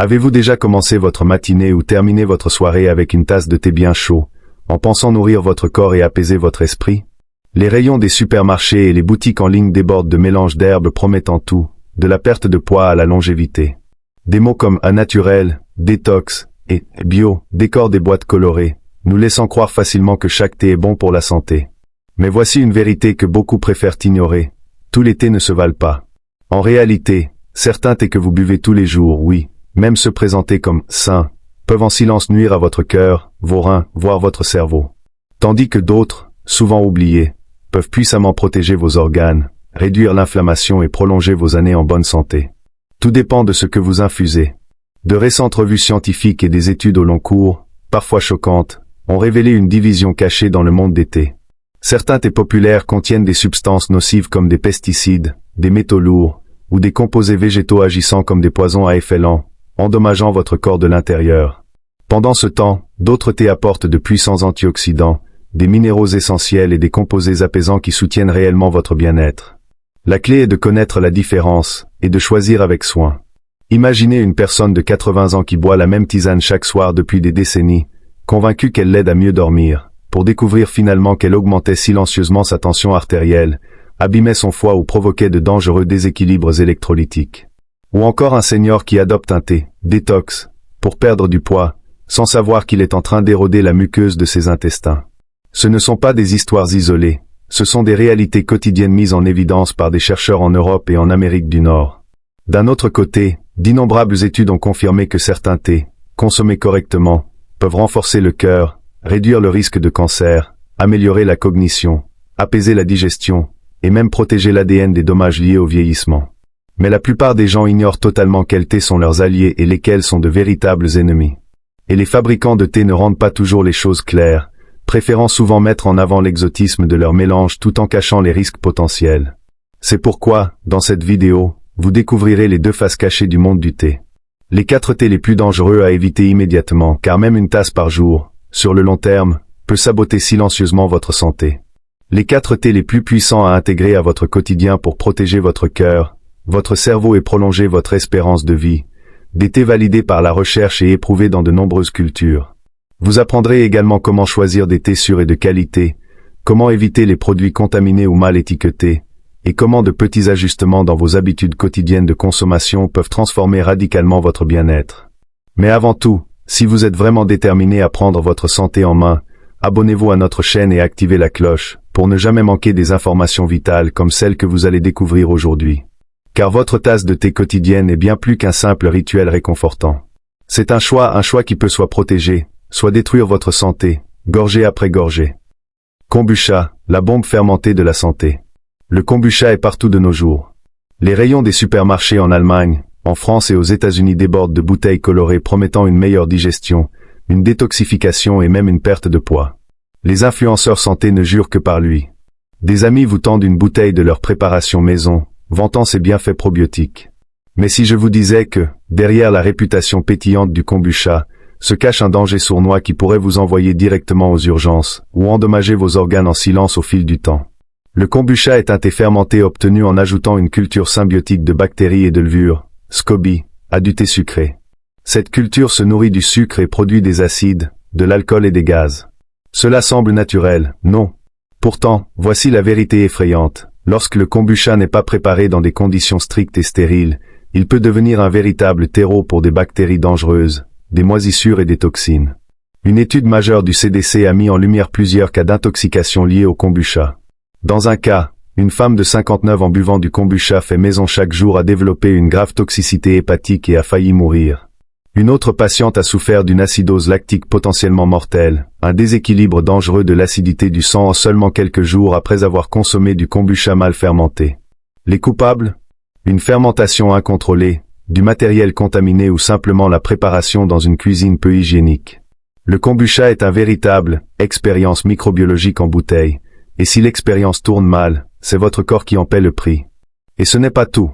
Avez-vous déjà commencé votre matinée ou terminé votre soirée avec une tasse de thé bien chaud, en pensant nourrir votre corps et apaiser votre esprit? Les rayons des supermarchés et les boutiques en ligne débordent de mélanges d'herbes promettant tout, de la perte de poids à la longévité. Des mots comme naturel, détox et bio décorent des boîtes colorées, nous laissant croire facilement que chaque thé est bon pour la santé. Mais voici une vérité que beaucoup préfèrent ignorer. Tous les thés ne se valent pas. En réalité, certains thés que vous buvez tous les jours, oui, même se présenter comme sains, peuvent en silence nuire à votre cœur, vos reins, voire votre cerveau. Tandis que d'autres, souvent oubliés, peuvent puissamment protéger vos organes, réduire l'inflammation et prolonger vos années en bonne santé. Tout dépend de ce que vous infusez. De récentes revues scientifiques et des études au long cours, parfois choquantes, ont révélé une division cachée dans le monde des thés. Certains thés populaires contiennent des substances nocives comme des pesticides, des métaux lourds, ou des composés végétaux agissant comme des poisons à effet lent, endommageant votre corps de l'intérieur. Pendant ce temps, d'autres thés apportent de puissants antioxydants, des minéraux essentiels et des composés apaisants qui soutiennent réellement votre bien-être. La clé est de connaître la différence, et de choisir avec soin. Imaginez une personne de 80 ans qui boit la même tisane chaque soir depuis des décennies, convaincue qu'elle l'aide à mieux dormir, pour découvrir finalement qu'elle augmentait silencieusement sa tension artérielle, abîmait son foie ou provoquait de dangereux déséquilibres électrolytiques. Ou encore un senior qui adopte un thé, détox, pour perdre du poids, sans savoir qu'il est en train d'éroder la muqueuse de ses intestins. Ce ne sont pas des histoires isolées, ce sont des réalités quotidiennes mises en évidence par des chercheurs en Europe et en Amérique du Nord. D'un autre côté, d'innombrables études ont confirmé que certains thés, consommés correctement, peuvent renforcer le cœur, réduire le risque de cancer, améliorer la cognition, apaiser la digestion, et même protéger l'ADN des dommages liés au vieillissement. Mais la plupart des gens ignorent totalement quels thés sont leurs alliés et lesquels sont de véritables ennemis. Et les fabricants de thé ne rendent pas toujours les choses claires, préférant souvent mettre en avant l'exotisme de leur mélange tout en cachant les risques potentiels. C'est pourquoi, dans cette vidéo, vous découvrirez les deux faces cachées du monde du thé. Les 4 thés les plus dangereux à éviter immédiatement, car même une tasse par jour, sur le long terme, peut saboter silencieusement votre santé. Les 4 thés les plus puissants à intégrer à votre quotidien pour protéger votre cœur, votre cerveau et prolonger votre espérance de vie. Des thés validés par la recherche et éprouvés dans de nombreuses cultures. Vous apprendrez également comment choisir des thés sûrs et de qualité, comment éviter les produits contaminés ou mal étiquetés, et comment de petits ajustements dans vos habitudes quotidiennes de consommation peuvent transformer radicalement votre bien-être. Mais avant tout, si vous êtes vraiment déterminé à prendre votre santé en main, abonnez-vous à notre chaîne et activez la cloche, pour ne jamais manquer des informations vitales comme celles que vous allez découvrir aujourd'hui. Car votre tasse de thé quotidienne est bien plus qu'un simple rituel réconfortant. C'est un choix qui peut soit protéger, soit détruire votre santé, gorgée après gorgée. Kombucha, la bombe fermentée de la santé. Le kombucha est partout de nos jours. Les rayons des supermarchés en Allemagne, en France et aux États-Unis débordent de bouteilles colorées promettant une meilleure digestion, une détoxification et même une perte de poids. Les influenceurs santé ne jurent que par lui. Des amis vous tendent une bouteille de leur préparation maison, vantant ses bienfaits probiotiques. Mais si je vous disais que, derrière la réputation pétillante du kombucha, se cache un danger sournois qui pourrait vous envoyer directement aux urgences, ou endommager vos organes en silence au fil du temps. Le kombucha est un thé fermenté obtenu en ajoutant une culture symbiotique de bactéries et de levures, SCOBY, à du thé sucré. Cette culture se nourrit du sucre et produit des acides, de l'alcool et des gaz. Cela semble naturel, non? Pourtant, voici la vérité effrayante. Lorsque le kombucha n'est pas préparé dans des conditions strictes et stériles, il peut devenir un véritable terreau pour des bactéries dangereuses, des moisissures et des toxines. Une étude majeure du CDC a mis en lumière plusieurs cas d'intoxication liés au kombucha. Dans un cas, une femme de 59 ans en buvant du kombucha fait maison chaque jour a développé une grave toxicité hépatique et a failli mourir. Une autre patiente a souffert d'une acidose lactique potentiellement mortelle, un déséquilibre dangereux de l'acidité du sang en seulement quelques jours après avoir consommé du kombucha mal fermenté. Les coupables? Une fermentation incontrôlée, du matériel contaminé ou simplement la préparation dans une cuisine peu hygiénique. Le kombucha est un véritable expérience microbiologique en bouteille, et si l'expérience tourne mal, c'est votre corps qui en paie le prix. Et ce n'est pas tout.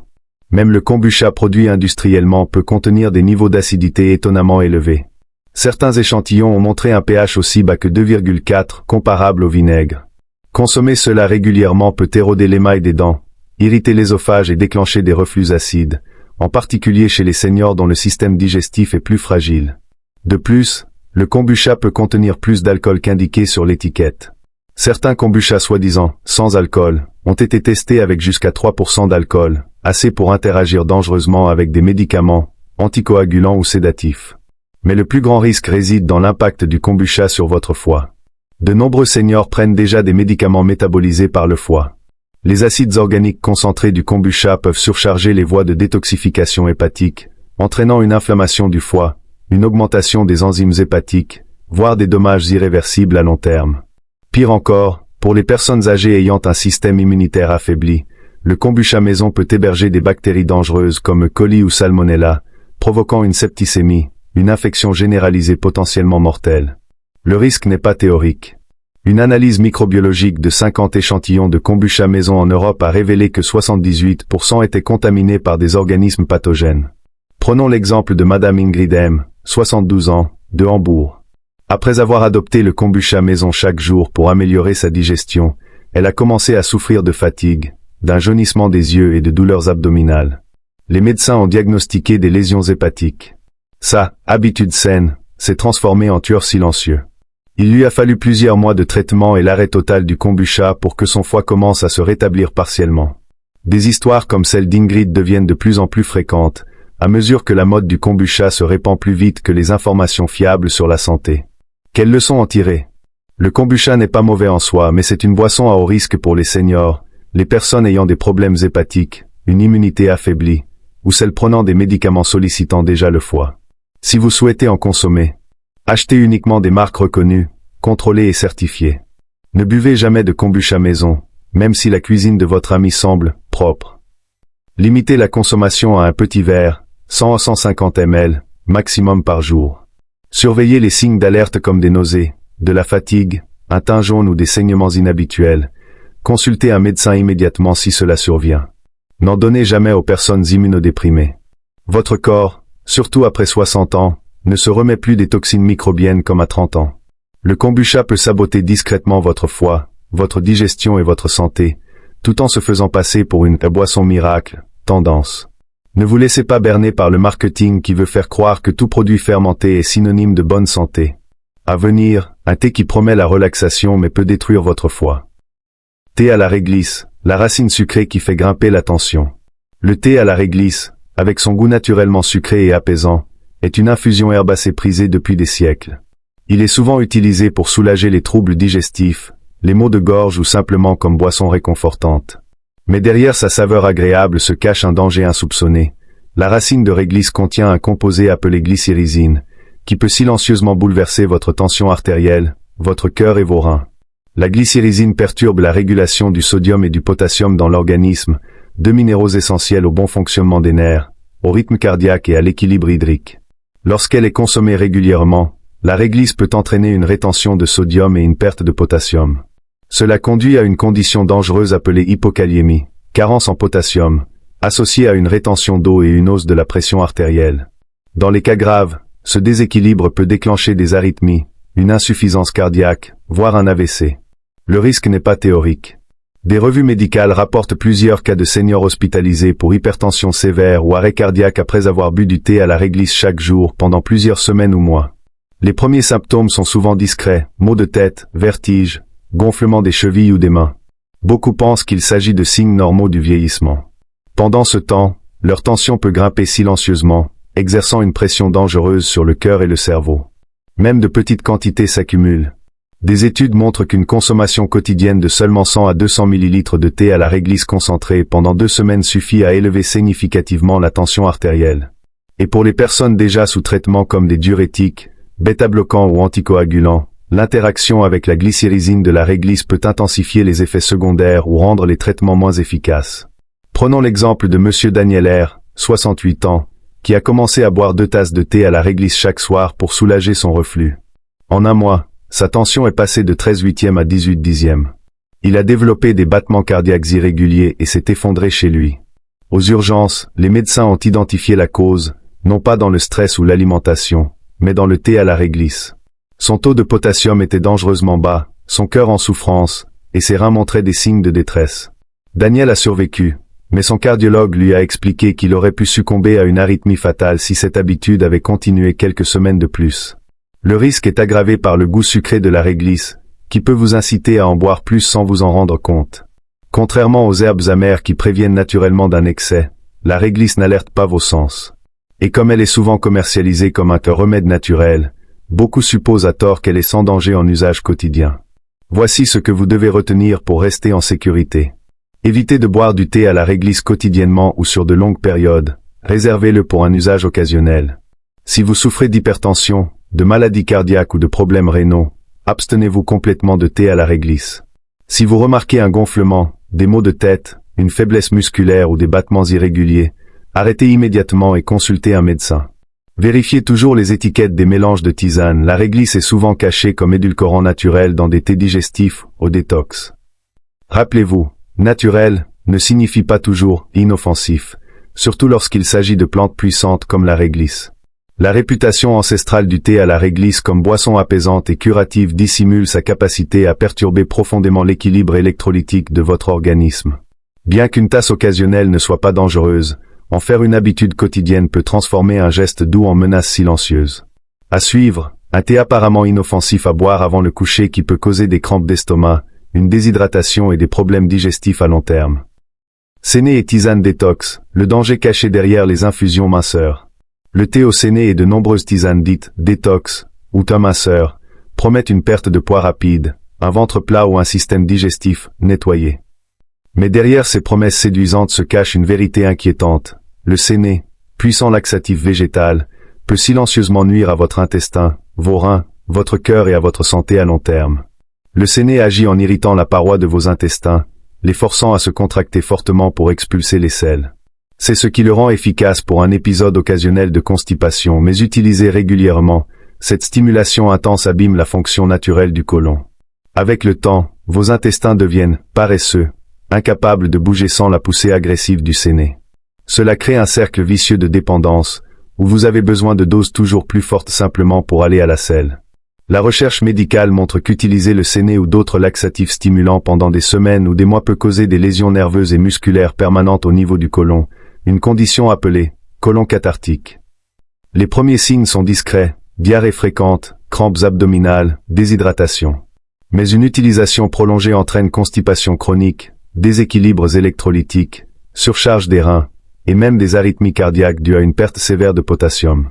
Même le kombucha produit industriellement peut contenir des niveaux d'acidité étonnamment élevés. Certains échantillons ont montré un pH aussi bas que 2,4, comparable au vinaigre. Consommer cela régulièrement peut éroder l'émail des dents, irriter l'ésophage et déclencher des reflux acides, en particulier chez les seniors dont le système digestif est plus fragile. De plus, le kombucha peut contenir plus d'alcool qu'indiqué sur l'étiquette. Certains kombucha soi-disant sans alcool ont été testés avec jusqu'à 3% d'alcool, assez pour interagir dangereusement avec des médicaments, anticoagulants ou sédatifs. Mais le plus grand risque réside dans l'impact du kombucha sur votre foie. De nombreux seniors prennent déjà des médicaments métabolisés par le foie. Les acides organiques concentrés du kombucha peuvent surcharger les voies de détoxification hépatique, entraînant une inflammation du foie, une augmentation des enzymes hépatiques, voire des dommages irréversibles à long terme. Pire encore, pour les personnes âgées ayant un système immunitaire affaibli, le kombucha maison peut héberger des bactéries dangereuses comme E. coli ou Salmonella, provoquant une septicémie, une infection généralisée potentiellement mortelle. Le risque n'est pas théorique. Une analyse microbiologique de 50 échantillons de kombucha maison en Europe a révélé que 78% étaient contaminés par des organismes pathogènes. Prenons l'exemple de Madame Ingrid M., 72 ans, de Hambourg. Après avoir adopté le kombucha maison chaque jour pour améliorer sa digestion, elle a commencé à souffrir de fatigue, d'un jaunissement des yeux et de douleurs abdominales. Les médecins ont diagnostiqué des lésions hépatiques. Sa habitude saine s'est transformée en tueur silencieux. Il lui a fallu plusieurs mois de traitement et l'arrêt total du kombucha pour que son foie commence à se rétablir partiellement. Des histoires comme celle d'Ingrid deviennent de plus en plus fréquentes, à mesure que la mode du kombucha se répand plus vite que les informations fiables sur la santé. Quelles leçons en tirer? Le kombucha n'est pas mauvais en soi, mais c'est une boisson à haut risque pour les seniors, les personnes ayant des problèmes hépatiques, une immunité affaiblie, ou celles prenant des médicaments sollicitant déjà le foie. Si vous souhaitez en consommer, achetez uniquement des marques reconnues, contrôlées et certifiées. Ne buvez jamais de kombucha maison, même si la cuisine de votre ami semble propre. Limitez la consommation à un petit verre, 100 à 150 ml, maximum par jour. Surveillez les signes d'alerte comme des nausées, de la fatigue, un teint jaune ou des saignements inhabituels. Consultez un médecin immédiatement si cela survient. N'en donnez jamais aux personnes immunodéprimées. Votre corps, surtout après 60 ans, ne se remet plus des toxines microbiennes comme à 30 ans. Le kombucha peut saboter discrètement votre foie, votre digestion et votre santé, tout en se faisant passer pour une boisson miracle, tendance. Ne vous laissez pas berner par le marketing qui veut faire croire que tout produit fermenté est synonyme de bonne santé. À venir, un thé qui promet la relaxation mais peut détruire votre foie. Thé à la réglisse, la racine sucrée qui fait grimper la tension. Le thé à la réglisse, avec son goût naturellement sucré et apaisant, est une infusion herbacée prisée depuis des siècles. Il est souvent utilisé pour soulager les troubles digestifs, les maux de gorge ou simplement comme boisson réconfortante. Mais derrière sa saveur agréable se cache un danger insoupçonné. La racine de réglisse contient un composé appelé glycyrrhizine, qui peut silencieusement bouleverser votre tension artérielle, votre cœur et vos reins. La glycyrrhizine perturbe la régulation du sodium et du potassium dans l'organisme, deux minéraux essentiels au bon fonctionnement des nerfs, au rythme cardiaque et à l'équilibre hydrique. Lorsqu'elle est consommée régulièrement, la réglisse peut entraîner une rétention de sodium et une perte de potassium. Cela conduit à une condition dangereuse appelée hypokaliémie, carence en potassium, associée à une rétention d'eau et une hausse de la pression artérielle. Dans les cas graves, ce déséquilibre peut déclencher des arythmies, une insuffisance cardiaque, voire un AVC. Le risque n'est pas théorique. Des revues médicales rapportent plusieurs cas de seniors hospitalisés pour hypertension sévère ou arrêt cardiaque après avoir bu du thé à la réglisse chaque jour pendant plusieurs semaines ou mois. Les premiers symptômes sont souvent discrets, maux de tête, vertiges, gonflement des chevilles ou des mains. Beaucoup pensent qu'il s'agit de signes normaux du vieillissement. Pendant ce temps, leur tension peut grimper silencieusement, exerçant une pression dangereuse sur le cœur et le cerveau. Même de petites quantités s'accumulent. Des études montrent qu'une consommation quotidienne de seulement 100 à 200 ml de thé à la réglisse concentrée pendant 2 semaines suffit à élever significativement la tension artérielle. Et pour les personnes déjà sous traitement comme des diurétiques, bêta-bloquants ou anticoagulants, l'interaction avec la glycyrrhizine de la réglisse peut intensifier les effets secondaires ou rendre les traitements moins efficaces. Prenons l'exemple de Monsieur Daniel R., 68 ans, qui a commencé à boire 2 tasses de thé à la réglisse chaque soir pour soulager son reflux. En un mois, sa tension est passée de 13/8 à 18/10. Il a développé des battements cardiaques irréguliers et s'est effondré chez lui. Aux urgences, les médecins ont identifié la cause, non pas dans le stress ou l'alimentation, mais dans le thé à la réglisse. Son taux de potassium était dangereusement bas, son cœur en souffrance, et ses reins montraient des signes de détresse. Daniel a survécu, Mais son cardiologue lui a expliqué qu'il aurait pu succomber à une arythmie fatale si cette habitude avait continué quelques semaines de plus. Le risque est aggravé par le goût sucré de la réglisse, qui peut vous inciter à en boire plus sans vous en rendre compte. Contrairement aux herbes amères qui préviennent naturellement d'un excès, la réglisse n'alerte pas vos sens. Et comme elle est souvent commercialisée comme un remède naturel, beaucoup supposent à tort qu'elle est sans danger en usage quotidien. Voici ce que vous devez retenir pour rester en sécurité. Évitez de boire du thé à la réglisse quotidiennement ou sur de longues périodes, réservez-le pour un usage occasionnel. Si vous souffrez d'hypertension, de maladies cardiaques ou de problèmes rénaux, abstenez-vous complètement de thé à la réglisse. Si vous remarquez un gonflement, des maux de tête, une faiblesse musculaire ou des battements irréguliers, arrêtez immédiatement et consultez un médecin. Vérifiez toujours les étiquettes des mélanges de tisane. La réglisse est souvent cachée comme édulcorant naturel dans des thés digestifs ou détox. Rappelez-vous, naturel ne signifie pas toujours inoffensif, surtout lorsqu'il s'agit de plantes puissantes comme la réglisse. La réputation ancestrale du thé à la réglisse comme boisson apaisante et curative dissimule sa capacité à perturber profondément l'équilibre électrolytique de votre organisme. Bien qu'une tasse occasionnelle ne soit pas dangereuse, en faire une habitude quotidienne peut transformer un geste doux en menace silencieuse. À suivre, un thé apparemment inoffensif à boire avant le coucher qui peut causer des crampes d'estomac, une déshydratation et des problèmes digestifs à long terme. Séné et tisane détox, le danger caché derrière les infusions minceurs. Le thé au séné et de nombreuses tisanes dites détox ou thé minceur promettent une perte de poids rapide, un ventre plat ou un système digestif nettoyé. Mais derrière ces promesses séduisantes se cache une vérité inquiétante. Le séné, puissant laxatif végétal, peut silencieusement nuire à votre intestin, vos reins, votre cœur et à votre santé à long terme. Le séné agit en irritant la paroi de vos intestins, les forçant à se contracter fortement pour expulser les sels. C'est ce qui le rend efficace pour un épisode occasionnel de constipation, mais utilisé régulièrement, cette stimulation intense abîme la fonction naturelle du côlon. Avec le temps, vos intestins deviennent paresseux, incapables de bouger sans la poussée agressive du séné. Cela crée un cercle vicieux de dépendance, où vous avez besoin de doses toujours plus fortes simplement pour aller à la selle. La recherche médicale montre qu'utiliser le séné ou d'autres laxatifs stimulants pendant des semaines ou des mois peut causer des lésions nerveuses et musculaires permanentes au niveau du côlon, une condition appelée côlon cathartique. Les premiers signes sont discrets, diarrhée fréquente, crampes abdominales, déshydratation. Mais une utilisation prolongée entraîne constipation chronique, déséquilibres électrolytiques, surcharge des reins, et même des arythmies cardiaques dues à une perte sévère de potassium.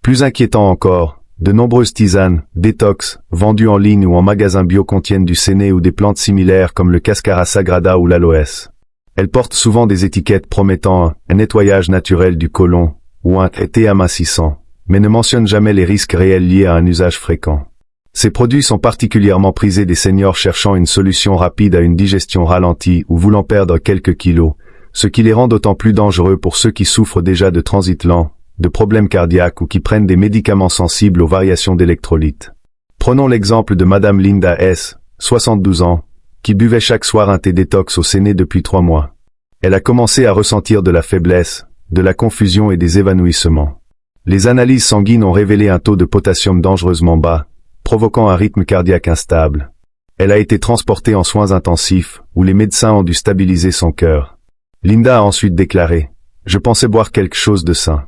Plus inquiétant encore, de nombreuses tisanes, détox, vendues en ligne ou en magasin bio contiennent du séné ou des plantes similaires comme le cascara sagrada ou l'aloès. Elles portent souvent des étiquettes promettant un nettoyage naturel du côlon ou un thé amincissant, mais ne mentionnent jamais les risques réels liés à un usage fréquent. Ces produits sont particulièrement prisés des seniors cherchant une solution rapide à une digestion ralentie ou voulant perdre quelques kilos, ce qui les rend d'autant plus dangereux pour ceux qui souffrent déjà de transit lent, de problèmes cardiaques ou qui prennent des médicaments sensibles aux variations d'électrolytes. Prenons l'exemple de Madame Linda S., 72 ans, qui buvait chaque soir un thé détox au séné depuis 3 mois. Elle a commencé à ressentir de la faiblesse, de la confusion et des évanouissements. Les analyses sanguines ont révélé un taux de potassium dangereusement bas, provoquant un rythme cardiaque instable. Elle a été transportée en soins intensifs, où les médecins ont dû stabiliser son cœur. Linda a ensuite déclaré « Je pensais boire quelque chose de sain.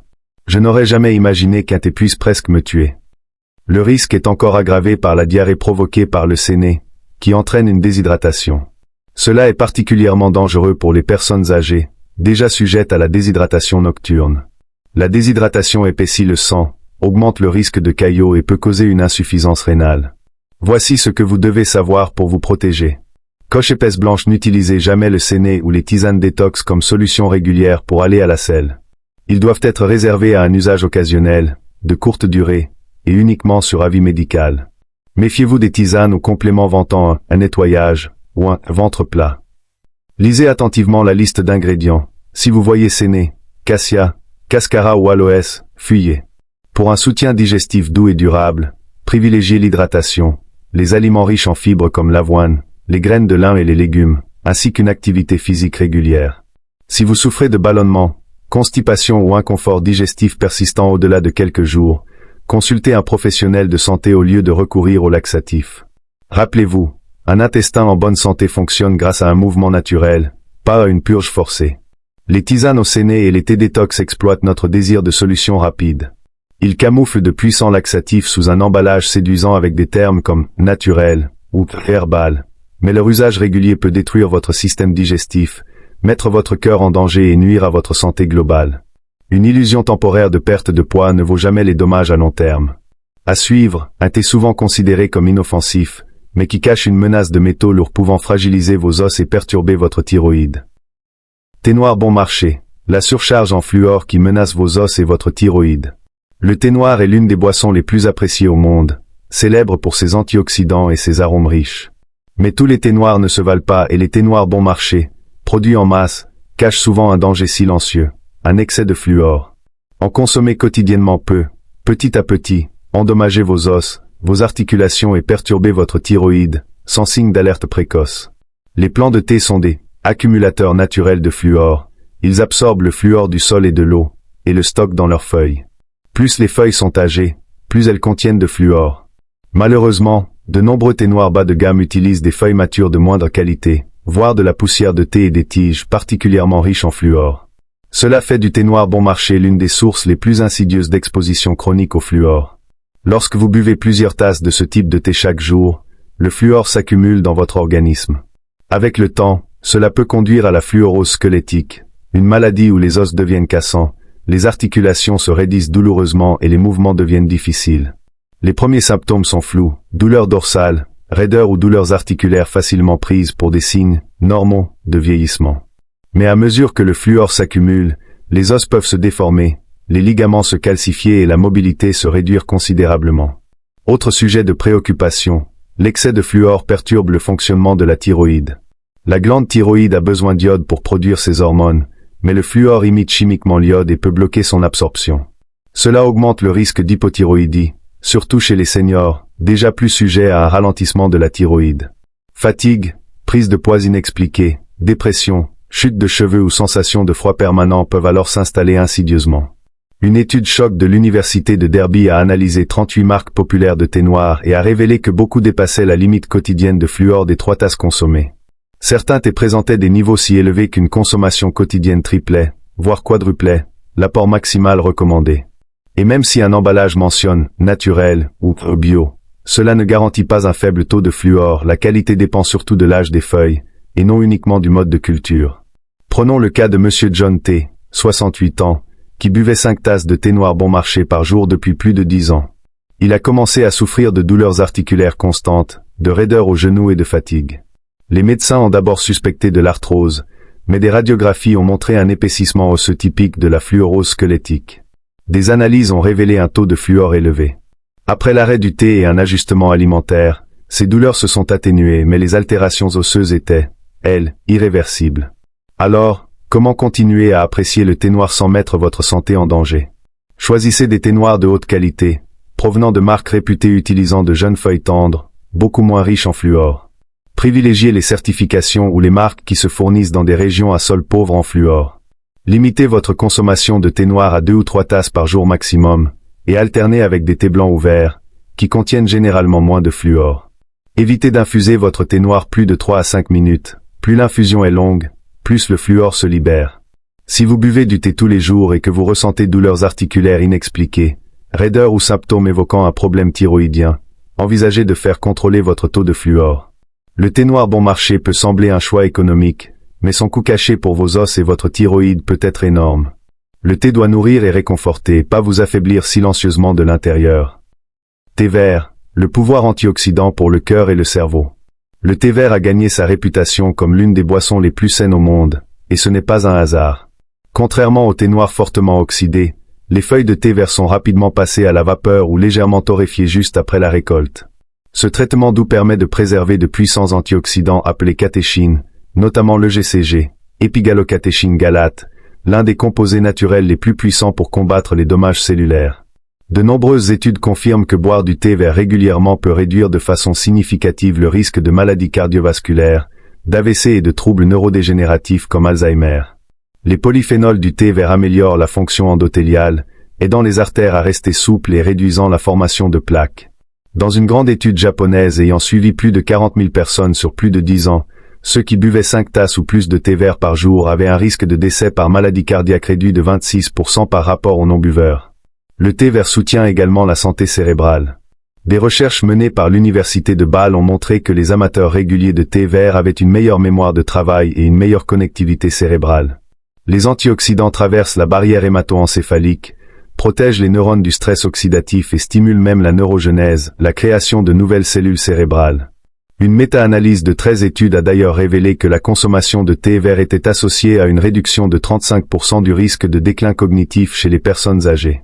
Je n'aurais jamais imaginé qu'un thé puisse presque me tuer. » Le risque est encore aggravé par la diarrhée provoquée par le séné, qui entraîne une déshydratation. Cela est particulièrement dangereux pour les personnes âgées, déjà sujettes à la déshydratation nocturne. La déshydratation épaissit le sang, augmente le risque de caillot et peut causer une insuffisance rénale. Voici ce que vous devez savoir pour vous protéger. Coche épaisse blanche, n'utilisez jamais le séné ou les tisanes détox comme solution régulière pour aller à la selle. Ils doivent être réservés à un usage occasionnel, de courte durée, et uniquement sur avis médical. Méfiez-vous des tisanes ou compléments vantant un nettoyage ou un ventre plat. Lisez attentivement la liste d'ingrédients. Si vous voyez séné, cassia, cascara ou aloès, fuyez. Pour un soutien digestif doux et durable, privilégiez l'hydratation, les aliments riches en fibres comme l'avoine, les graines de lin et les légumes, ainsi qu'une activité physique régulière. Si vous souffrez de ballonnement, constipation ou inconfort digestif persistant au-delà de quelques jours, consultez un professionnel de santé au lieu de recourir aux laxatifs. Rappelez-vous, un intestin en bonne santé fonctionne grâce à un mouvement naturel, pas à une purge forcée. Les tisanes au séné et les thés détox exploitent notre désir de solutions rapides. Ils camouflent de puissants laxatifs sous un emballage séduisant avec des termes comme « naturel » ou « herbal », mais leur usage régulier peut détruire votre système digestif, mettre votre cœur en danger et nuire à votre santé globale. Une illusion temporaire de perte de poids ne vaut jamais les dommages à long terme. À suivre, un thé souvent considéré comme inoffensif, mais qui cache une menace de métaux lourds pouvant fragiliser vos os et perturber votre thyroïde. Thé noir bon marché, la surcharge en fluor qui menace vos os et votre thyroïde. Le thé noir est l'une des boissons les plus appréciées au monde, célèbre pour ses antioxydants et ses arômes riches. Mais tous les thés noirs ne se valent pas et les thés noirs bon marché, produits en masse, cachent souvent un danger silencieux, un excès de fluor. En consommer quotidiennement peu, petit à petit, endommagez vos os, vos articulations et perturbez votre thyroïde, sans signe d'alerte précoce. Les plants de thé sont des accumulateurs naturels de fluor. Ils absorbent le fluor du sol et de l'eau, et le stockent dans leurs feuilles. Plus les feuilles sont âgées, plus elles contiennent de fluor. Malheureusement, de nombreux thés noirs bas de gamme utilisent des feuilles matures de moindre qualité, voire de la poussière de thé et des tiges particulièrement riches en fluor. Cela fait du thé noir bon marché l'une des sources les plus insidieuses d'exposition chronique au fluor. Lorsque vous buvez plusieurs tasses de ce type de thé chaque jour, le fluor s'accumule dans votre organisme. Avec le temps, cela peut conduire à la fluorose squelettique, une maladie où les os deviennent cassants, les articulations se raidissent douloureusement et les mouvements deviennent difficiles. Les premiers symptômes sont flous, douleurs dorsales, raideurs ou douleurs articulaires facilement prises pour des signes normaux de vieillissement. Mais à mesure que le fluor s'accumule, les os peuvent se déformer, les ligaments se calcifier et la mobilité se réduire considérablement. Autre sujet de préoccupation, l'excès de fluor perturbe le fonctionnement de la thyroïde. La glande thyroïde a besoin d'iode pour produire ses hormones, mais le fluor imite chimiquement l'iode et peut bloquer son absorption. Cela augmente le risque d'hypothyroïdie, surtout chez les seniors, déjà plus sujets à un ralentissement de la thyroïde. Fatigue, prise de poids inexpliquée, dépression, chute de cheveux ou sensation de froid permanent peuvent alors s'installer insidieusement. Une étude choc de l'université de Derby a analysé 38 marques populaires de thé noir et a révélé que beaucoup dépassaient la limite quotidienne de fluor des 3 tasses consommées. Certains thés présentaient des niveaux si élevés qu'une consommation quotidienne triplait, voire quadruplait, l'apport maximal recommandé. Et même si un emballage mentionne « naturel » ou « bio », cela ne garantit pas un faible taux de fluor, la qualité dépend surtout de l'âge des feuilles, et non uniquement du mode de culture. Prenons le cas de Monsieur John T., 68 ans, qui buvait 5 tasses de thé noir bon marché par jour depuis plus de 10 ans. Il a commencé à souffrir de douleurs articulaires constantes, de raideurs aux genoux et de fatigue. Les médecins ont d'abord suspecté de l'arthrose, mais des radiographies ont montré un épaississement osseux typique de la fluorose squelettique. Des analyses ont révélé un taux de fluor élevé. Après l'arrêt du thé et un ajustement alimentaire, ces douleurs se sont atténuées mais les altérations osseuses étaient, elles, irréversibles. Alors, comment continuer à apprécier le thé noir sans mettre votre santé en danger? Choisissez des thés noirs de haute qualité, provenant de marques réputées utilisant de jeunes feuilles tendres, beaucoup moins riches en fluor. Privilégiez les certifications ou les marques qui se fournissent dans des régions à sol pauvre en fluor. Limitez votre consommation de thé noir à 2 ou 3 tasses par jour maximum, et alternez avec des thés blancs ou verts, qui contiennent généralement moins de fluor. Évitez d'infuser votre thé noir plus de 3 à 5 minutes. Plus l'infusion est longue, plus le fluor se libère. Si vous buvez du thé tous les jours et que vous ressentez douleurs articulaires inexpliquées, raideurs ou symptômes évoquant un problème thyroïdien, envisagez de faire contrôler votre taux de fluor. Le thé noir bon marché peut sembler un choix économique, mais son coût caché pour vos os et votre thyroïde peut être énorme. Le thé doit nourrir et réconforter, pas vous affaiblir silencieusement de l'intérieur. Thé vert, le pouvoir antioxydant pour le cœur et le cerveau. Le thé vert a gagné sa réputation comme l'une des boissons les plus saines au monde, et ce n'est pas un hasard. Contrairement au thé noir fortement oxydé, les feuilles de thé vert sont rapidement passées à la vapeur ou légèrement torréfiées juste après la récolte. Ce traitement doux permet de préserver de puissants antioxydants appelés catéchines, notamment le GCG, épigalocatéchine galate, l'un des composés naturels les plus puissants pour combattre les dommages cellulaires. De nombreuses études confirment que boire du thé vert régulièrement peut réduire de façon significative le risque de maladies cardiovasculaires, d'AVC et de troubles neurodégénératifs comme Alzheimer. Les polyphénols du thé vert améliorent la fonction endothéliale, aidant les artères à rester souples et réduisant la formation de plaques. Dans une grande étude japonaise ayant suivi plus de 40 000 personnes sur plus de 10 ans, ceux qui buvaient 5 tasses ou plus de thé vert par jour avaient un risque de décès par maladie cardiaque réduit de 26% par rapport aux non-buveurs. Le thé vert soutient également la santé cérébrale. Des recherches menées par l'université de Bâle ont montré que les amateurs réguliers de thé vert avaient une meilleure mémoire de travail et une meilleure connectivité cérébrale. Les antioxydants traversent la barrière hémato-encéphalique, protègent les neurones du stress oxydatif et stimulent même la neurogenèse, la création de nouvelles cellules cérébrales. Une méta-analyse de 13 études a d'ailleurs révélé que la consommation de thé vert était associée à une réduction de 35% du risque de déclin cognitif chez les personnes âgées.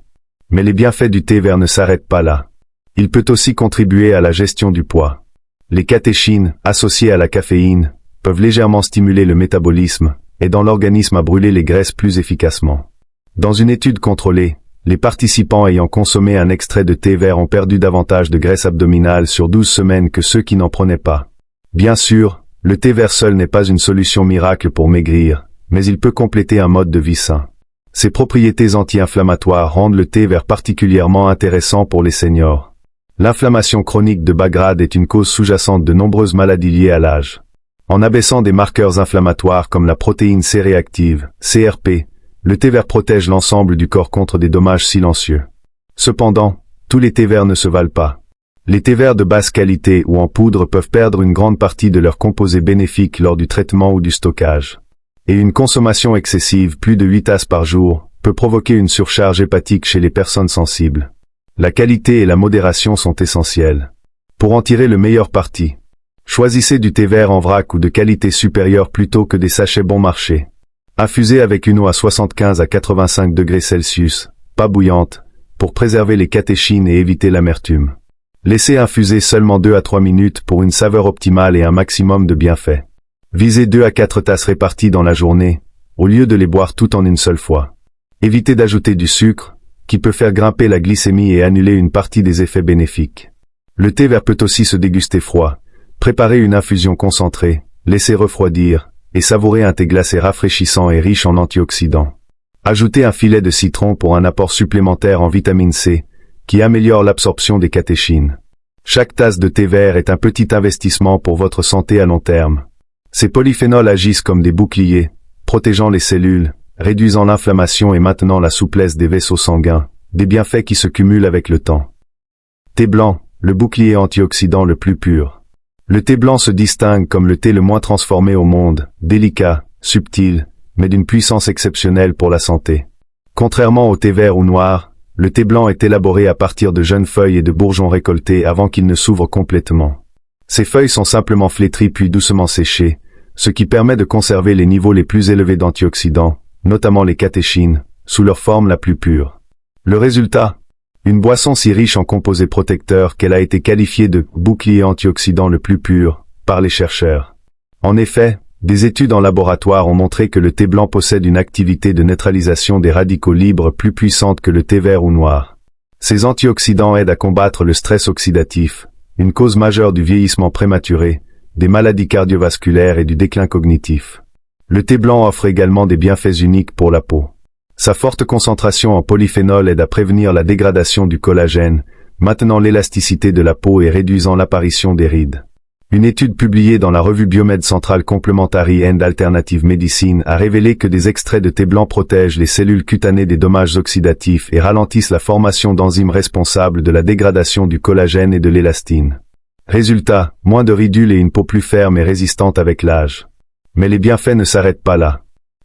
Mais les bienfaits du thé vert ne s'arrêtent pas là. Il peut aussi contribuer à la gestion du poids. Les catéchines, associées à la caféine, peuvent légèrement stimuler le métabolisme, aidant l'organisme à brûler les graisses plus efficacement. Dans une étude contrôlée, les participants ayant consommé un extrait de thé vert ont perdu davantage de graisse abdominale sur 12 semaines que ceux qui n'en prenaient pas. Bien sûr, le thé vert seul n'est pas une solution miracle pour maigrir, mais il peut compléter un mode de vie sain. Ses propriétés anti-inflammatoires rendent le thé vert particulièrement intéressant pour les seniors. L'inflammation chronique de bas grade est une cause sous-jacente de nombreuses maladies liées à l'âge. En abaissant des marqueurs inflammatoires comme la protéine C-réactive, CRP, le thé vert protège l'ensemble du corps contre des dommages silencieux. Cependant, tous les thés verts ne se valent pas. Les thés verts de basse qualité ou en poudre peuvent perdre une grande partie de leurs composés bénéfiques lors du traitement ou du stockage. Et une consommation excessive, plus de 8 tasses par jour, peut provoquer une surcharge hépatique chez les personnes sensibles. La qualité et la modération sont essentielles. Pour en tirer le meilleur parti, choisissez du thé vert en vrac ou de qualité supérieure plutôt que des sachets bon marché. Infusez avec une eau à 75 à 85 degrés Celsius, pas bouillante, pour préserver les catéchines et éviter l'amertume. Laissez infuser seulement 2 à 3 minutes pour une saveur optimale et un maximum de bienfaits. Visez 2 à 4 tasses réparties dans la journée, au lieu de les boire toutes en une seule fois. Évitez d'ajouter du sucre, qui peut faire grimper la glycémie et annuler une partie des effets bénéfiques. Le thé vert peut aussi se déguster froid. Préparez une infusion concentrée, laissez refroidir, et savourez un thé glacé rafraîchissant et riche en antioxydants. Ajoutez un filet de citron pour un apport supplémentaire en vitamine C, qui améliore l'absorption des catéchines. Chaque tasse de thé vert est un petit investissement pour votre santé à long terme. Ces polyphénols agissent comme des boucliers, protégeant les cellules, réduisant l'inflammation et maintenant la souplesse des vaisseaux sanguins, des bienfaits qui se cumulent avec le temps. Thé blanc, le bouclier antioxydant le plus pur. Le thé blanc se distingue comme le thé le moins transformé au monde, délicat, subtil, mais d'une puissance exceptionnelle pour la santé. Contrairement au thé vert ou noir, le thé blanc est élaboré à partir de jeunes feuilles et de bourgeons récoltés avant qu'ils ne s'ouvrent complètement. Ces feuilles sont simplement flétries puis doucement séchées, ce qui permet de conserver les niveaux les plus élevés d'antioxydants, notamment les catéchines, sous leur forme la plus pure. Le résultat ? Une boisson si riche en composés protecteurs qu'elle a été qualifiée de « bouclier antioxydant le plus pur » par les chercheurs. En effet, des études en laboratoire ont montré que le thé blanc possède une activité de neutralisation des radicaux libres plus puissante que le thé vert ou noir. Ces antioxydants aident à combattre le stress oxydatif, une cause majeure du vieillissement prématuré, des maladies cardiovasculaires et du déclin cognitif. Le thé blanc offre également des bienfaits uniques pour la peau. Sa forte concentration en polyphénol aide à prévenir la dégradation du collagène, maintenant l'élasticité de la peau et réduisant l'apparition des rides. Une étude publiée dans la revue Biomed Central Complementary and Alternative Medicine a révélé que des extraits de thé blanc protègent les cellules cutanées des dommages oxydatifs et ralentissent la formation d'enzymes responsables de la dégradation du collagène et de l'élastine. Résultat, moins de ridules et une peau plus ferme et résistante avec l'âge. Mais les bienfaits ne s'arrêtent pas là.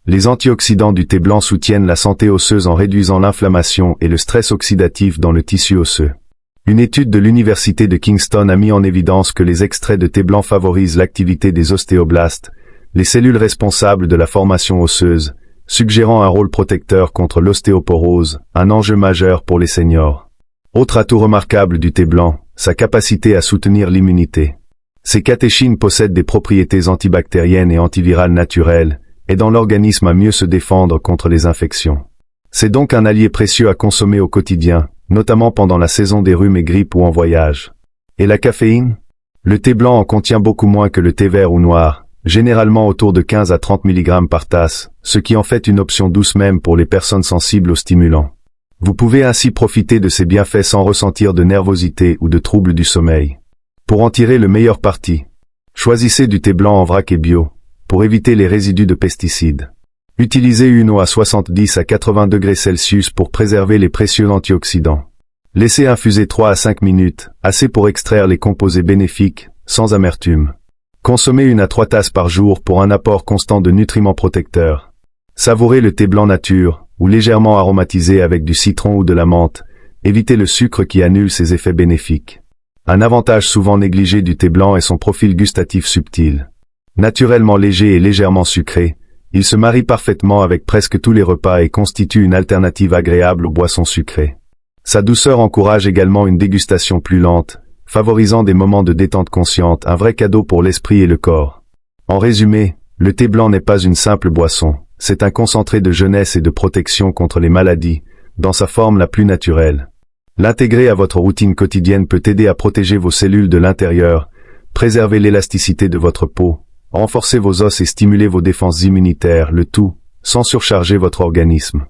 Les antioxydants du thé blanc soutiennent la santé osseuse en réduisant l'inflammation et le stress oxydatif dans le tissu osseux. Une étude de l'université de Kingston a mis en évidence que les extraits de thé blanc favorisent l'activité des ostéoblastes, les cellules responsables de la formation osseuse, suggérant un rôle protecteur contre l'ostéoporose, un enjeu majeur pour les seniors. Autre atout remarquable du thé blanc, sa capacité à soutenir l'immunité. Ces catéchines possèdent des propriétés antibactériennes et antivirales naturelles, aidant l'organisme à mieux se défendre contre les infections. C'est donc un allié précieux à consommer au quotidien, notamment pendant la saison des rhumes et grippes ou en voyage. Et la caféine ? Le thé blanc en contient beaucoup moins que le thé vert ou noir, généralement autour de 15 à 30 mg par tasse, ce qui en fait une option douce même pour les personnes sensibles aux stimulants. Vous pouvez ainsi profiter de ces bienfaits sans ressentir de nervosité ou de troubles du sommeil. Pour en tirer le meilleur parti, Choisissez du thé blanc en vrac et bio, pour éviter les résidus de pesticides. Utilisez une eau à 70 à 80 degrés Celsius pour préserver les précieux antioxydants. Laissez infuser 3 à 5 minutes, assez pour extraire les composés bénéfiques, sans amertume. Consommez 1 à 3 tasses par jour pour un apport constant de nutriments protecteurs. Savourez le thé blanc nature, ou légèrement aromatisé avec du citron ou de la menthe. Évitez le sucre qui annule ses effets bénéfiques. Un avantage souvent négligé du thé blanc est son profil gustatif subtil. Naturellement léger et légèrement sucré, il se marie parfaitement avec presque tous les repas et constitue une alternative agréable aux boissons sucrées. Sa douceur encourage également une dégustation plus lente, favorisant des moments de détente consciente, un vrai cadeau pour l'esprit et le corps. En résumé, le thé blanc n'est pas une simple boisson, c'est un concentré de jeunesse et de protection contre les maladies, dans sa forme la plus naturelle. L'intégrer à votre routine quotidienne peut aider à protéger vos cellules de l'intérieur, préserver l'élasticité de votre peau, renforcer vos os et stimuler vos défenses immunitaires, le tout, sans surcharger votre organisme.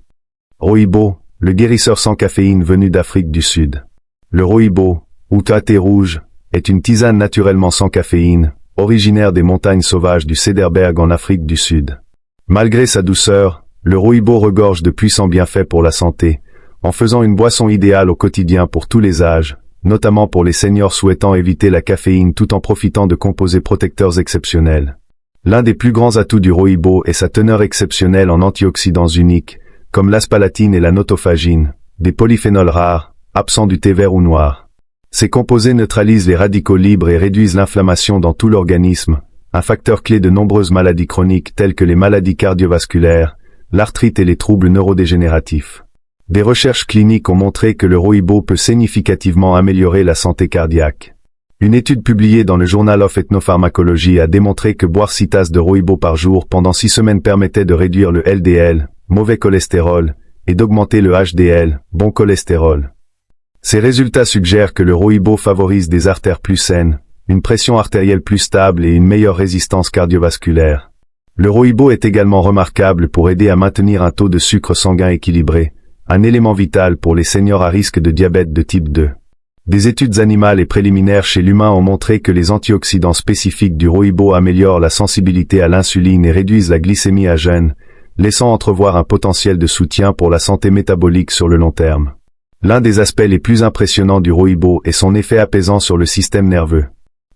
Rooibos, le guérisseur sans caféine venu d'Afrique du Sud. Le rooibos, ou thé rouge, est une tisane naturellement sans caféine, originaire des montagnes sauvages du Cederberg en Afrique du Sud. Malgré sa douceur, le rooibos regorge de puissants bienfaits pour la santé, en faisant une boisson idéale au quotidien pour tous les âges, notamment pour les seniors souhaitant éviter la caféine tout en profitant de composés protecteurs exceptionnels. L'un des plus grands atouts du rooibos est sa teneur exceptionnelle en antioxydants uniques, comme l'aspalatine et la notophagine, des polyphénols rares, absents du thé vert ou noir. Ces composés neutralisent les radicaux libres et réduisent l'inflammation dans tout l'organisme, un facteur clé de nombreuses maladies chroniques telles que les maladies cardiovasculaires, l'arthrite et les troubles neurodégénératifs. Des recherches cliniques ont montré que le rooibos peut significativement améliorer la santé cardiaque. Une étude publiée dans le Journal of Ethnopharmacology a démontré que boire 6 tasses de rooibos par jour pendant 6 semaines permettait de réduire le LDL, mauvais cholestérol, et d'augmenter le HDL, bon cholestérol. Ces résultats suggèrent que le rooibos favorise des artères plus saines, une pression artérielle plus stable et une meilleure résistance cardiovasculaire. Le rooibos est également remarquable pour aider à maintenir un taux de sucre sanguin équilibré, un élément vital pour les seniors à risque de diabète de type 2. Des études animales et préliminaires chez l'humain ont montré que les antioxydants spécifiques du rooibos améliorent la sensibilité à l'insuline et réduisent la glycémie à jeûne, laissant entrevoir un potentiel de soutien pour la santé métabolique sur le long terme. L'un des aspects les plus impressionnants du rooibos est son effet apaisant sur le système nerveux.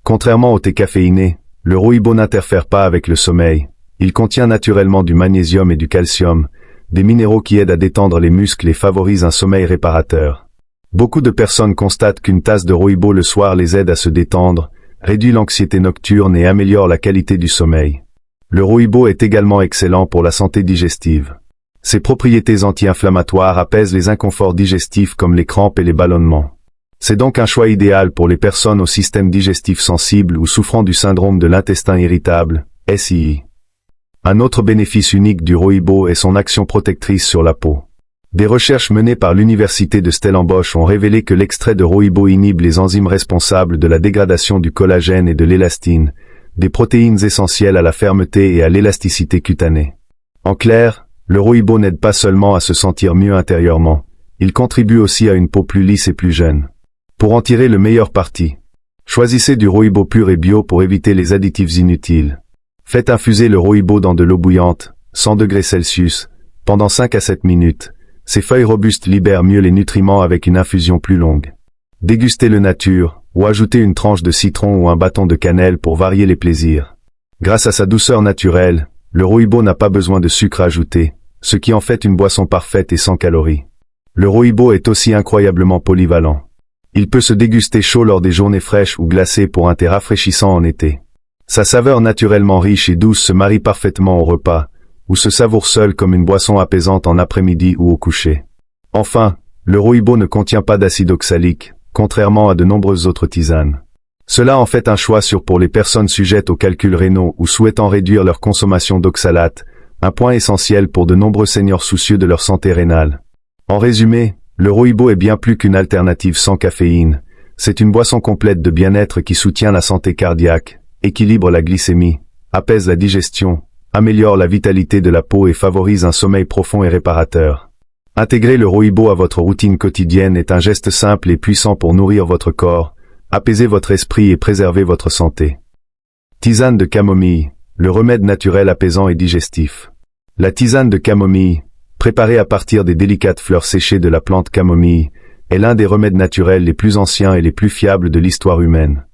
Contrairement au thé caféiné, le rooibos n'interfère pas avec le sommeil. Il contient naturellement du magnésium et du calcium, des minéraux qui aident à détendre les muscles et favorisent un sommeil réparateur. Beaucoup de personnes constatent qu'une tasse de rooibos le soir les aide à se détendre, réduit l'anxiété nocturne et améliore la qualité du sommeil. Le rooibos est également excellent pour la santé digestive. Ses propriétés anti-inflammatoires apaisent les inconforts digestifs comme les crampes et les ballonnements. C'est donc un choix idéal pour les personnes au système digestif sensible ou souffrant du syndrome de l'intestin irritable, SII. Un autre bénéfice unique du rooibos est son action protectrice sur la peau. Des recherches menées par l'université de Stellenbosch ont révélé que l'extrait de rooibos inhibe les enzymes responsables de la dégradation du collagène et de l'élastine, des protéines essentielles à la fermeté et à l'élasticité cutanée. En clair, le rooibos n'aide pas seulement à se sentir mieux intérieurement, il contribue aussi à une peau plus lisse et plus jeune. Pour en tirer le meilleur parti, choisissez du rooibos pur et bio pour éviter les additifs inutiles. Faites infuser le rooibos dans de l'eau bouillante, 100 degrés Celsius, pendant 5 à 7 minutes. Ces feuilles robustes libèrent mieux les nutriments avec une infusion plus longue. Dégustez-le nature, ou ajoutez une tranche de citron ou un bâton de cannelle pour varier les plaisirs. Grâce à sa douceur naturelle, le rooibos n'a pas besoin de sucre ajouté, ce qui en fait une boisson parfaite et sans calories. Le rooibos est aussi incroyablement polyvalent. Il peut se déguster chaud lors des journées fraîches ou glacé pour un thé rafraîchissant en été. Sa saveur naturellement riche et douce se marie parfaitement au repas, ou se savoure seul comme une boisson apaisante en après-midi ou au coucher. Enfin, le rooibos ne contient pas d'acide oxalique, contrairement à de nombreuses autres tisanes. Cela en fait un choix sûr pour les personnes sujettes aux calculs rénaux ou souhaitant réduire leur consommation d'oxalate, un point essentiel pour de nombreux seniors soucieux de leur santé rénale. En résumé, le rooibos est bien plus qu'une alternative sans caféine, c'est une boisson complète de bien-être qui soutient la santé cardiaque, équilibre la glycémie, apaise la digestion, améliore la vitalité de la peau et favorise un sommeil profond et réparateur. Intégrer le rooibos à votre routine quotidienne est un geste simple et puissant pour nourrir votre corps, apaiser votre esprit et préserver votre santé. Tisane de camomille, le remède naturel apaisant et digestif. La tisane de camomille, préparée à partir des délicates fleurs séchées de la plante camomille, est l'un des remèdes naturels les plus anciens et les plus fiables de l'histoire humaine.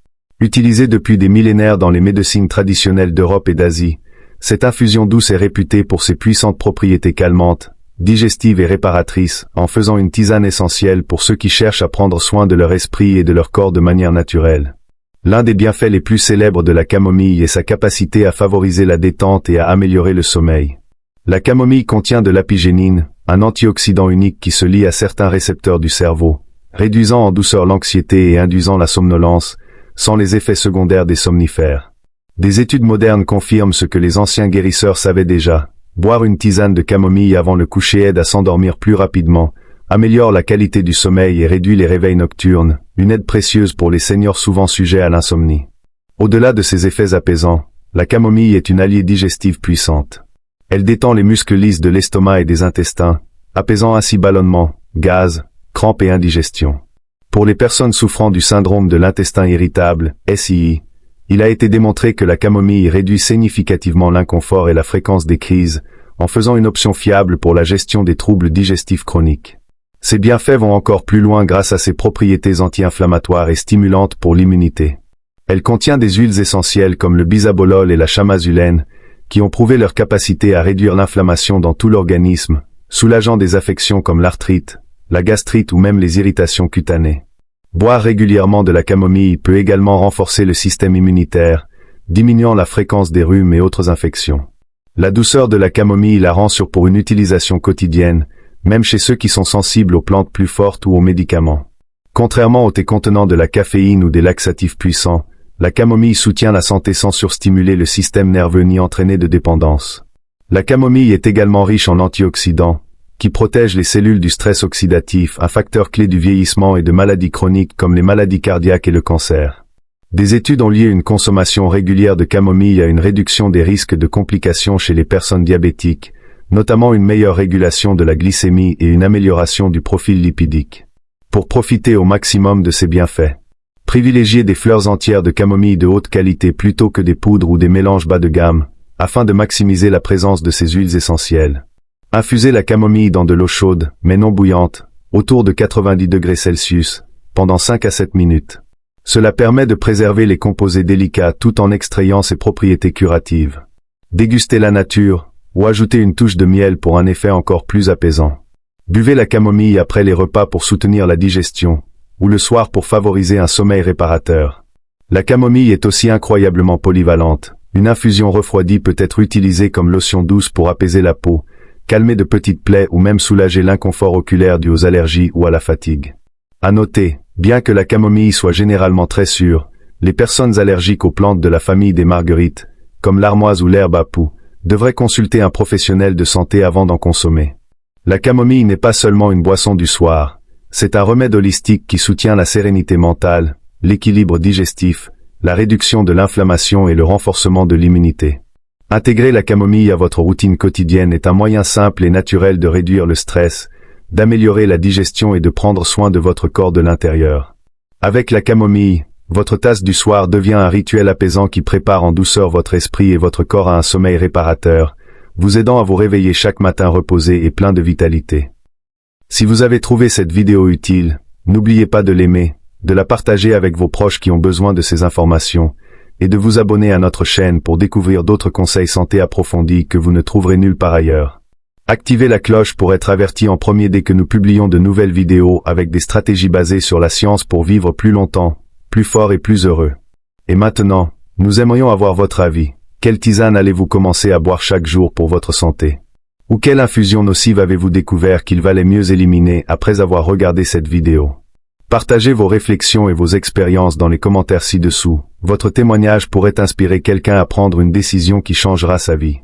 Utilisée depuis des millénaires dans les médecines traditionnelles d'Europe et d'Asie, cette infusion douce est réputée pour ses puissantes propriétés calmantes, digestives et réparatrices, en faisant une tisane essentielle pour ceux qui cherchent à prendre soin de leur esprit et de leur corps de manière naturelle. L'un des bienfaits les plus célèbres de la camomille est sa capacité à favoriser la détente et à améliorer le sommeil. La camomille contient de l'apigénine, un antioxydant unique qui se lie à certains récepteurs du cerveau, réduisant en douceur l'anxiété et induisant la somnolence, sans les effets secondaires des somnifères. Des études modernes confirment ce que les anciens guérisseurs savaient déjà. Boire une tisane de camomille avant le coucher aide à s'endormir plus rapidement, améliore la qualité du sommeil et réduit les réveils nocturnes, une aide précieuse pour les seniors souvent sujets à l'insomnie. Au-delà de ses effets apaisants, la camomille est une alliée digestive puissante. Elle détend les muscles lisses de l'estomac et des intestins, apaisant ainsi ballonnements, gaz, crampes et indigestion. Pour les personnes souffrant du syndrome de l'intestin irritable, SII, il a été démontré que la camomille réduit significativement l'inconfort et la fréquence des crises, en faisant une option fiable pour la gestion des troubles digestifs chroniques. Ces bienfaits vont encore plus loin grâce à ses propriétés anti-inflammatoires et stimulantes pour l'immunité. Elle contient des huiles essentielles comme le bisabolol et la chamazulène, qui ont prouvé leur capacité à réduire l'inflammation dans tout l'organisme, soulageant des affections comme l'arthrite, la gastrite ou même les irritations cutanées. Boire régulièrement de la camomille peut également renforcer le système immunitaire, diminuant la fréquence des rhumes et autres infections. La douceur de la camomille la rend sûre pour une utilisation quotidienne, même chez ceux qui sont sensibles aux plantes plus fortes ou aux médicaments. Contrairement aux thés contenant de la caféine ou des laxatifs puissants, la camomille soutient la santé sans surstimuler le système nerveux ni entraîner de dépendance. La camomille est également riche en antioxydants, qui protègent les cellules du stress oxydatif, un facteur clé du vieillissement et de maladies chroniques comme les maladies cardiaques et le cancer. Des études ont lié une consommation régulière de camomille à une réduction des risques de complications chez les personnes diabétiques, notamment une meilleure régulation de la glycémie et une amélioration du profil lipidique. Pour profiter au maximum de ces bienfaits, privilégiez des fleurs entières de camomille de haute qualité plutôt que des poudres ou des mélanges bas de gamme, afin de maximiser la présence de ces huiles essentielles. Infusez la camomille dans de l'eau chaude, mais non bouillante, autour de 90 degrés Celsius, pendant 5 à 7 minutes. Cela permet de préserver les composés délicats tout en extrayant ses propriétés curatives. Dégustez la nature, ou ajoutez une touche de miel pour un effet encore plus apaisant. Buvez la camomille après les repas pour soutenir la digestion, ou le soir pour favoriser un sommeil réparateur. La camomille est aussi incroyablement polyvalente. Une infusion refroidie peut être utilisée comme lotion douce pour apaiser la peau, calmer de petites plaies ou même soulager l'inconfort oculaire dû aux allergies ou à la fatigue. À noter, bien que la camomille soit généralement très sûre, les personnes allergiques aux plantes de la famille des marguerites, comme l'armoise ou l'herbe à poux, devraient consulter un professionnel de santé avant d'en consommer. La camomille n'est pas seulement une boisson du soir, c'est un remède holistique qui soutient la sérénité mentale, l'équilibre digestif, la réduction de l'inflammation et le renforcement de l'immunité. Intégrer la camomille à votre routine quotidienne est un moyen simple et naturel de réduire le stress, d'améliorer la digestion et de prendre soin de votre corps de l'intérieur. Avec la camomille, votre tasse du soir devient un rituel apaisant qui prépare en douceur votre esprit et votre corps à un sommeil réparateur, vous aidant à vous réveiller chaque matin reposé et plein de vitalité. Si vous avez trouvé cette vidéo utile, n'oubliez pas de l'aimer, de la partager avec vos proches qui ont besoin de ces informations, et de vous abonner à notre chaîne pour découvrir d'autres conseils santé approfondis que vous ne trouverez nulle part ailleurs. Activez la cloche pour être averti en premier dès que nous publions de nouvelles vidéos avec des stratégies basées sur la science pour vivre plus longtemps, plus fort et plus heureux. Et maintenant, nous aimerions avoir votre avis. Quelle tisane allez-vous commencer à boire chaque jour pour votre santé? Ou quelle infusion nocive avez-vous découvert qu'il valait mieux éliminer après avoir regardé cette vidéo? Partagez vos réflexions et vos expériences dans les commentaires ci-dessous. Votre témoignage pourrait inspirer quelqu'un à prendre une décision qui changera sa vie.